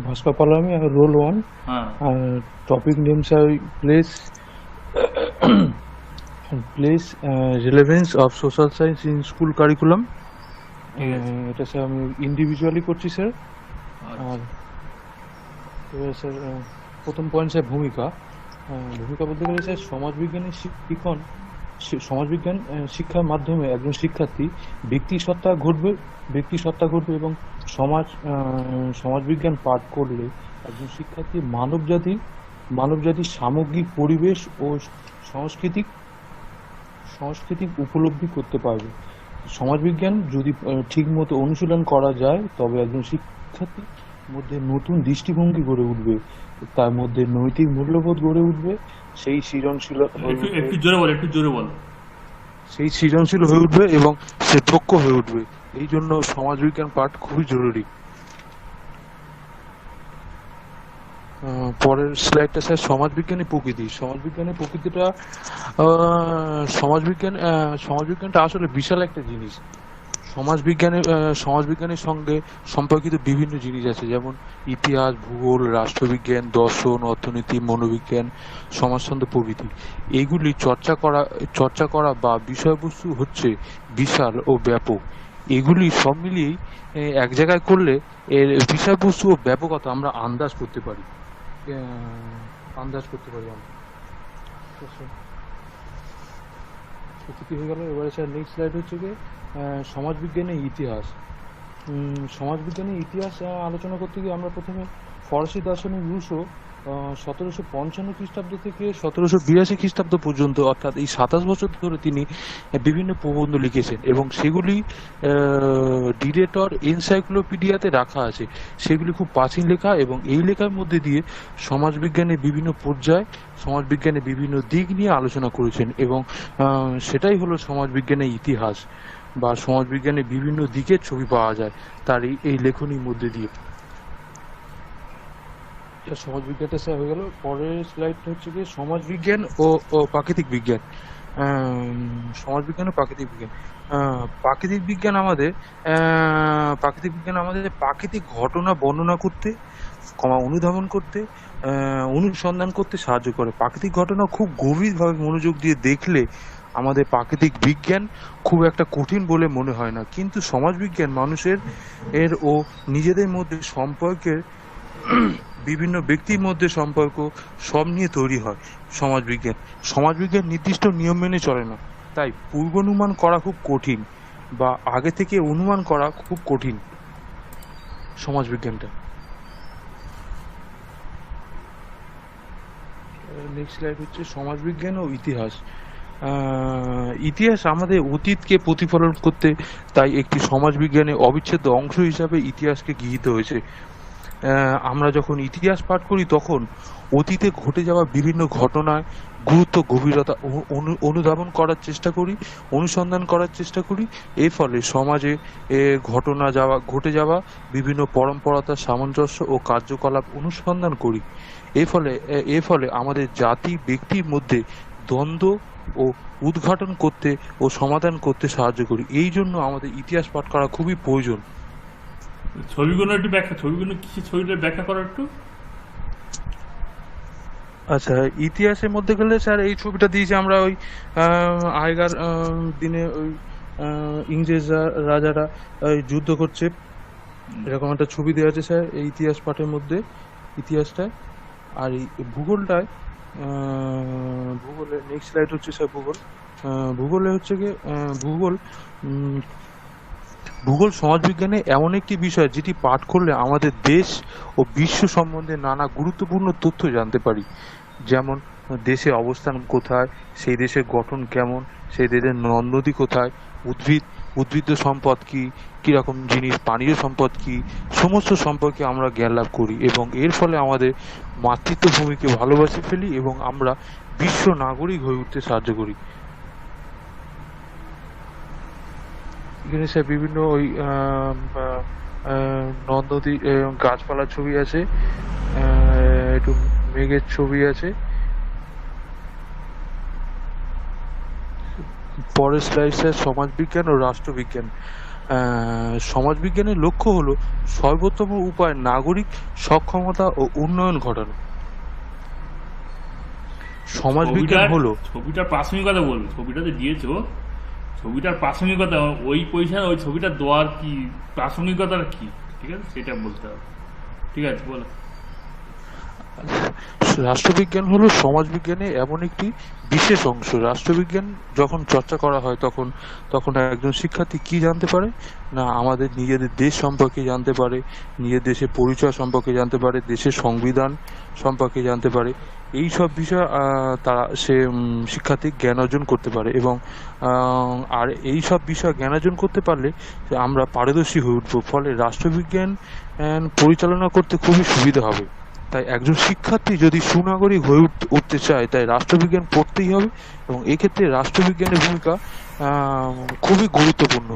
Bhaskar Palami, role one. Topic names are relevance of social science in school curriculum. এটা sir আমি individually করছি sir. আর sir প্রথম point sir ভূমিকা বলতে গেলে স্যার সমাজবিজ্ঞানের সমাজবিজ্ঞান শিক্ষার মাধ্যমে একজন শিক্ষার্থী ব্যক্তি সত্তা ঘটবে এবং সমাজবিজ্ঞান পাঠ করলে একজন শিক্ষার্থী মানবজাতির সামগ্রিক পরিবেশ ও সাংস্কৃতিক উপলব্ধি করতে পারবে। সমাজবিজ্ঞান যদি ঠিক মতো অনুশীলন করা যায় তবে একজন শিক্ষার্থীর মধ্যে নতুন দৃষ্টিভঙ্গি গড়ে উঠবে, তার মধ্যে নৈতিক মূল্যবোধ গড়ে উঠবে, সেই সৃজনশীল হয়ে উঠবে এবং সে দক্ষ হয়ে উঠবে। এই জন্য সমাজবিজ্ঞান পাঠ খুবই জরুরি। পরের স্লাইডটা স্যার সমাজবিজ্ঞানের সমাজবিজ্ঞানটা আসলে বিশাল একটা জিনিস। সমাজবিজ্ঞানের সঙ্গে সম্পর্কিত বিভিন্ন জিনিস আছে, যেমন ইতিহাস, ভূগোল, রাষ্ট্রবিজ্ঞান, দর্শন, অর্থনীতি, মনোবিজ্ঞান, সমাজতন্ত্র প্রভৃতি। এগুলি চর্চা করা বা বিষয়বস্তু হচ্ছে বিশাল ও ব্যাপক। এগুলি সব মিলিয়েই এক জায়গায় করলে এর বিষয়বস্তু ও ব্যাপকতা আমরা আন্দাজ করতে পারি আমরা। হয়ে গেল। এবারে স্যার নেক্সট স্লাইড হচ্ছে কি সমাজবিজ্ঞানের ইতিহাস আলোচনা করতে গিয়ে আমরা প্রথমে ফরাসি দার্শনিক রুশো 1755 খ্রিস্টাব্দ থেকে 1782 খ্রিস্টাব্দ পর্যন্ত, অর্থাৎ এই 27 বছর ধরে তিনি বিভিন্ন প্রবন্ধ লিখেছেন এবং সেগুলি ডিরেটর এনসাইক্লোপিডিয়াতে রাখা আছে। সেগুলি খুব প্রাচীন লেখা এবং এই লেখার মধ্যে দিয়ে সমাজবিজ্ঞানের বিভিন্ন পর্যায়, সমাজবিজ্ঞানের বিভিন্ন দিক নিয়ে আলোচনা করেছেন এবং সেটাই হলো সমাজবিজ্ঞানের ইতিহাস বা সমাজবিজ্ঞানের বিভিন্ন দিকের ছবি পাওয়া যায় তার এই লেখনীর মধ্যে দিয়ে। সমাজবিজ্ঞানটা স্যার হয়ে গেল। পরের স্লাইডটা হচ্ছে কি সমাজবিজ্ঞান ও প্রাকৃতিক বিজ্ঞান। সমাজবিজ্ঞান ও প্রাকৃতিক বিজ্ঞান। প্রাকৃতিক বিজ্ঞান আমাদের প্রাকৃতিক ঘটনা বর্ণনা করতে, অনুধাবন করতে, অনুসন্ধান করতে সাহায্য করে। প্রাকৃতিক ঘটনা খুব গভীরভাবে মনোযোগ দিয়ে দেখলে আমাদের প্রাকৃতিক বিজ্ঞান খুব একটা কঠিন বলে মনে হয় না, কিন্তু সমাজবিজ্ঞান মানুষের ও নিজেদের মধ্যে সম্পর্কের, বিভিন্ন ব্যক্তির মধ্যে সম্পর্ক সব নিয়ে তৈরি হয়। সমাজবিজ্ঞান নির্দিষ্ট নিয়ম মেনে চলে না, তাই পূর্বানুমান করা খুব কঠিন বা আগে থেকে অনুমান করা খুব কঠিন সমাজবিজ্ঞানটা। নেক্সট স্লাইড হচ্ছে সমাজবিজ্ঞান ও ইতিহাস আমাদের অতীতকে প্রতিফলন করতে, তাই একটি সমাজবিজ্ঞানের অবিচ্ছেদ্য অংশ হিসাবে ইতিহাসকে গৃহীত হয়েছে। আমরা যখন ইতিহাস পাঠ করি তখন অতীতে ঘটে যাওয়া বিভিন্ন ঘটনার গুরুত্ব, গভীরতা অনুধাবন করার চেষ্টা করি, অনুসন্ধান করার চেষ্টা করি। এর ফলে সমাজে ঘটে যাওয়া বিভিন্ন পরম্পরার সামঞ্জস্য ও কার্যকলাপ অনুসন্ধান করি। এর ফলে আমাদের জাতি ব্যক্তির মধ্যে দ্বন্দ্ব ও উদ্ঘাটন করতে ও সমাধান করতে সাহায্য করি। এই জন্য আমাদের ইতিহাস পাঠ করা খুবই প্রয়োজন। ছবিটা ব্যাখ্যা করা একটু। আচ্ছা, ইতিহাসের মধ্যে গেলে স্যার এই ছবিটা দিয়েছি আমরা, ওই আগেকার দিনে ওই ইংরেজ রাজারা যুদ্ধ করছে, এরকম একটা ছবি দেওয়া আছে স্যার এই ইতিহাস পাঠের মধ্যে, ইতিহাসটায়। আর এই ভূগোলের নেক্সট স্লাইড হচ্ছে স্যার ভূগোলে হচ্ছে কি ভূগোল সমাজবিজ্ঞানে এমন একটি বিষয় যেটি পাঠ করলে আমাদের দেশ ও বিশ্ব সম্বন্ধে নানা গুরুত্বপূর্ণ তথ্য জানতে পারি। যেমন দেশের অবস্থান কোথায়, সেই দেশের গঠন কেমন, সেই দেশের নদ-নদী কোথায়, উদ্ভিদ সম্পদ কিরকম জিনিস, পানীয় সম্পদ কি, সমস্ত সম্পর্কে আমরা জ্ঞান লাভ করি এবং এর ফলে আমাদের মাতৃত্ব ভূমিকে ভালোবাসে ফেলি এবং আমরা বিশ্ব নাগরিক হয়ে উঠতে সাহায্য করি। এখানে স্যার বিভিন্ন ওই নদ নদী, গাছপালার ছবি আছে, একটু মেঘের ছবি আছে। পরের স্লাইড স্যার সমাজবিজ্ঞান ও রাষ্ট্রবিজ্ঞান। সমাজবিজ্ঞানের লক্ষ্য হলো সর্বোত্তম উপায়ে নাগরিক সক্ষমতা ও উন্নয়ন ঘটানো। সমাজবিজ্ঞান ছবিটার হলো ছবিটার প্রাসঙ্গিকতা বলবে, ছবিটা যে দিয়েছো ছবিটার প্রাসঙ্গিকতা, ওই পয়সা ওই ছবিটা দেওয়ার কি প্রাসঙ্গিকতার কি, ঠিক আছে সেটা বলতে হবে। ঠিক আছে বলো। রাষ্ট্রবিজ্ঞান হলো সমাজবিজ্ঞানের এমন একটি বিশেষ অংশ। রাষ্ট্রবিজ্ঞান যখন চর্চা করা হয় তখন তখন একজন শিক্ষার্থী কি জানতে পারে না, আমাদের নিজেদের দেশ সম্পর্কে জানতে পারে, নিজের দেশের পরিচয় সম্পর্কে জানতে পারে, দেশের সংবিধান সম্পর্কে জানতে পারে। এই সব বিষয় তারা সে শিক্ষার্থী জ্ঞান অর্জন করতে পারে এবং আর এই সব বিষয় জ্ঞান অর্জন করতে পারলে আমরা পারদর্শী হয়ে উঠবো। ফলে রাষ্ট্রবিজ্ঞান পরিচালনা করতে খুবই সুবিধা হবে। তাই একজন শিক্ষার্থী যদি সুনাগরিক হয়ে উঠতে চায় তাই রাষ্ট্রবিজ্ঞান পড়তেই হবে এবং এক্ষেত্রে রাষ্ট্রবিজ্ঞানের ভূমিকা খুবই গুরুত্বপূর্ণ।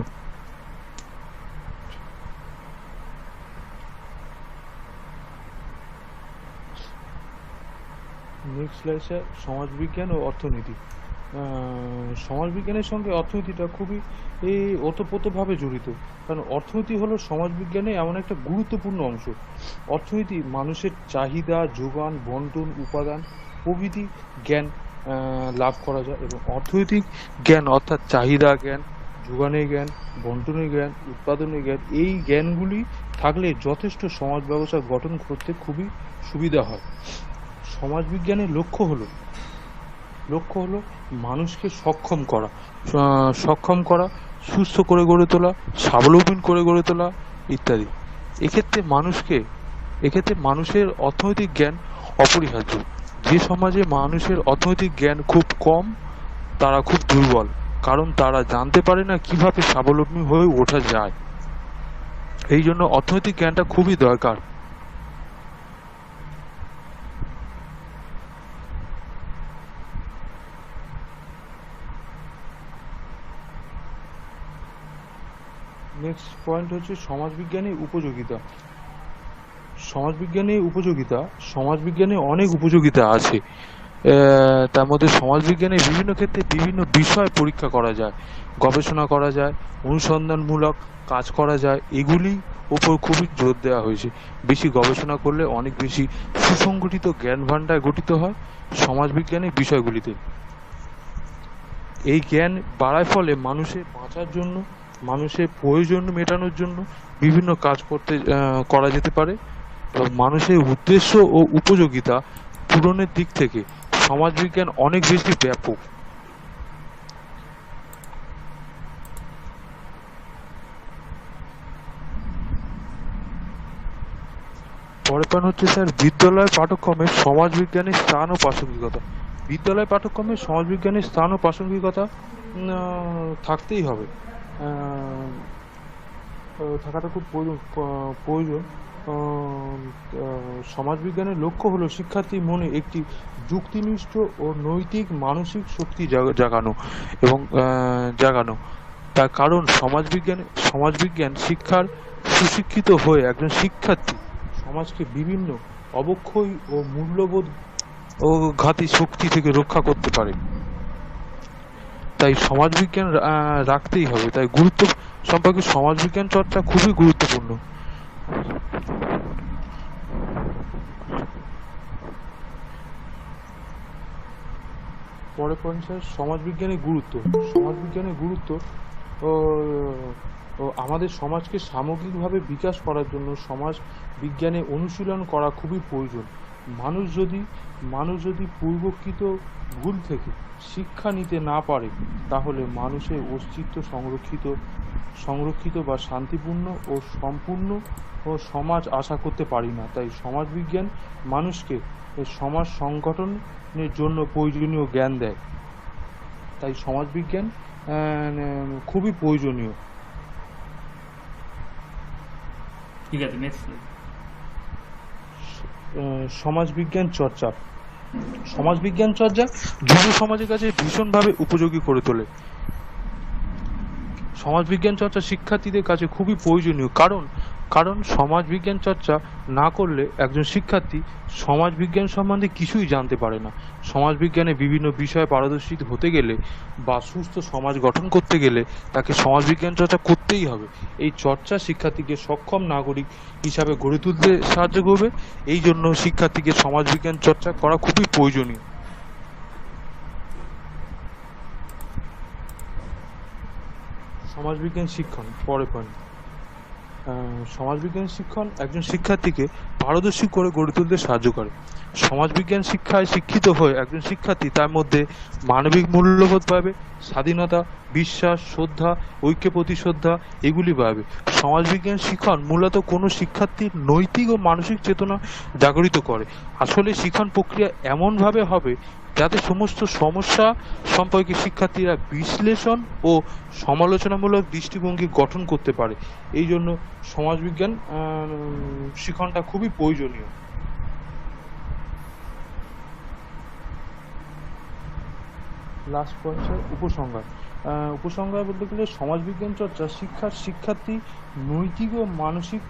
নেক্সট স্লাইডে সমাজবিজ্ঞান ও অর্থনীতি। সমাজবিজ্ঞানের সঙ্গে অর্থনীতিটা খুবই ওতপ্রোতভাবে জড়িত, কারণ অর্থনীতি হলো সমাজবিজ্ঞানে এমন একটা গুরুত্বপূর্ণ অংশ। অর্থনীতি মানুষের চাহিদা, যোগান, বন্টন, উপাদান প্রভৃতি জ্ঞান লাভ করা যায় এবং অর্থনৈতিক জ্ঞান অর্থাৎ চাহিদা জ্ঞান, যোগানের জ্ঞান, বন্টনের জ্ঞান, উৎপাদনের জ্ঞান, এই জ্ঞানগুলি থাকলে যথেষ্ট সমাজ ব্যবস্থা গঠন করতে খুবই সুবিধা হয়। সমাজবিজ্ঞানের লক্ষ্য হলো মানুষকে সক্ষম করা, সুস্থ করে গড়ে তোলা, স্বাবলম্বী করে গড়ে তোলা ইত্যাদি। এক্ষেত্রে মানুষের অর্থনৈতিক জ্ঞান অপরিহার্য। যে সমাজে মানুষের অর্থনৈতিক জ্ঞান খুব কম তারা খুব দুর্বল, কারণ তারা জানতে পারে না কিভাবে স্বাবলম্বী হয়ে ওঠা যায়। এই জন্য অর্থনৈতিক জ্ঞানটা খুবই দরকার। নেক্সট পয়েন্ট হচ্ছে সমাজবিজ্ঞানের উপযোগিতা। সমাজবিজ্ঞানে অনেক উপযোগিতা আছে। তার মধ্যে সমাজবিজ্ঞানের বিভিন্ন ক্ষেত্রে বিভিন্ন বিষয় পরীক্ষা করা যায়, গবেষণা করা যায়, অনুসন্ধানমূলক কাজ করা যায়, এগুলি উপর খুবই জোর দেওয়া হয়েছে। বেশি গবেষণা করলে অনেক বেশি সুসংগঠিত জ্ঞান ভাণ্ডার গঠিত হয় সমাজবিজ্ঞানের বিষয়গুলিতে। এই জ্ঞান বাড়ার ফলে মানুষের বাঁচার জন্য, মানুষের প্রয়োজন মেটানোর জন্য বিভিন্ন কাজ করা যেতে পারে এবং মানুষের উদ্দেশ্য ও উপযোগিতা পূরণের দিক থেকে সমাজবিজ্ঞান অনেক বেশি ব্যাপক। পরের পয়েন্ট হচ্ছে স্যার বিদ্যালয় পাঠ্যক্রমে সমাজবিজ্ঞানের স্থান ও প্রাসঙ্গিকতা। বিদ্যালয় পাঠ্যক্রমে সমাজবিজ্ঞানের স্থান ও প্রাসঙ্গিকতা থাকতেই হবে, থাকাটা খুব প্রয়োজন। সমাজবিজ্ঞানের লক্ষ্য হলো শিক্ষার্থীর মনে একটি যুক্তিনিষ্ঠ ও নৈতিক মানসিক শক্তি জাগানো। তার কারণ সমাজবিজ্ঞান শিক্ষার সুশিক্ষিত হয়ে একজন শিক্ষার্থী সমাজকে বিভিন্ন অবক্ষয় ও মূল্যবোধ ও ঘাতী শক্তি থেকে রক্ষা করতে পারে। তাই সমাজবিজ্ঞান রাখতেই হবে। তাই গুরুত্ব সম্পর্কে সমাজবিজ্ঞান চর্চা খুবই গুরুত্বপূর্ণ। পরে পঞ্চায়েত সমাজবিজ্ঞানের গুরুত্ব ও আমাদের সমাজকে সামগ্রিকভাবে বিকাশ করার জন্য সমাজ বিজ্ঞানে অনুশীলন করা খুবই প্রয়োজন। মানুষ যদি পূর্বকৃত ভুল থেকে শিক্ষা নিতে না পারে তাহলে মানুষের অস্তিত্ব সংরক্ষিত বা শান্তিপূর্ণ ও সম্পূর্ণ ও সমাজ আশা করতে পারি না। তাই সমাজবিজ্ঞান মানুষকে সমাজ সংগঠনের জন্য প্রয়োজনীয় জ্ঞান দেয়। তাই সমাজবিজ্ঞান খুবই প্রয়োজনীয়। ঠিক আছে নেক্সট। সমাজবিজ্ঞান চর্চা যুব সমাজের কাছে ভীষণভাবে উপযোগী করে তোলে। সমাজবিজ্ঞান চর্চা শিক্ষার্থীদের কাছে খুবই প্রয়োজনীয়, কারণ কারণ সমাজবিজ্ঞান চর্চা না করলে একজন শিক্ষার্থী সমাজবিজ্ঞান সম্বন্ধে কিছুই জানতে পারে না। সমাজবিজ্ঞানে বিভিন্ন বিষয়ে পারদর্শী হতে গেলে বা সুস্থ সমাজ গঠন করতে গেলে তাকে সমাজবিজ্ঞান চর্চা করতেই হবে। এই চর্চা শিক্ষার্থীকে সক্ষম নাগরিক হিসাবে গড়ে তুলতে সাহায্য করবে। এই জন্য শিক্ষার্থীকে সমাজবিজ্ঞান চর্চা করা খুবই প্রয়োজনীয়। সমাজবিজ্ঞান শিক্ষণ পরে পয়েন্ট। সমাজবিজ্ঞান শিক্ষণ একজন শিক্ষার্থীকে পারদর্শী করে গড়ে তুলতে সাহায্য করে। সমাজবিজ্ঞান শিক্ষায় শিক্ষিত হয়ে একজন শিক্ষার্থী তার মধ্যে মানবিক মূল্যবোধ পাবে, স্বাধীনতা, বিশ্বাস, শ্রদ্ধা, ঐক্যের প্রতি শ্রদ্ধা এগুলি পাবে। সমাজবিজ্ঞান শিক্ষণ মূলত কোনো শিক্ষার্থীর নৈতিক ও মানসিক চেতনা জাগরিত করে। আসলে শিক্ষণ প্রক্রিয়া এমনভাবে হবে যাতে সমস্ত সমস্যা সম্পর্কে শিক্ষার্থীরা বিশ্লেষণ ও সমালোচনামূলক দৃষ্টিভঙ্গি গঠন করতে পারে। এই জন্য সমাজবিজ্ঞান শিক্ষণটা খুবই প্রয়োজনীয়। লাস্ট পয়েন্ট উপসংহার। উপসংহার বলতে গেলে সমাজবিজ্ঞান চর্চা শিক্ষার্থী নৈতিক ও মানসিক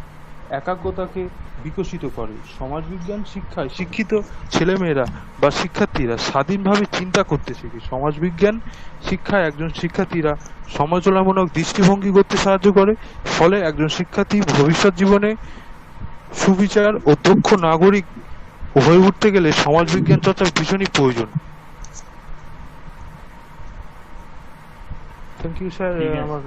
একাগ্রতাকে বিকশিত করে। সমাজবিজ্ঞান শিক্ষায় শিক্ষিত ছেলেমেয়েরা বা শিক্ষার্থীরা স্বাধীনভাবে চিন্তা করতে শেখে। সমাজবিজ্ঞান শিক্ষায় একজন শিক্ষার্থীরা সমালোচনামূলক দৃষ্টিভঙ্গি করতে সাহায্য করে। ফলে একজন শিক্ষার্থী ভবিষ্যৎ জীবনে সুবিচার ও দক্ষ নাগরিক হয়ে উঠতে গেলে সমাজবিজ্ঞান চর্চা ভীষণই প্রয়োজন। Thank you sir. ঠিক আছে। আমার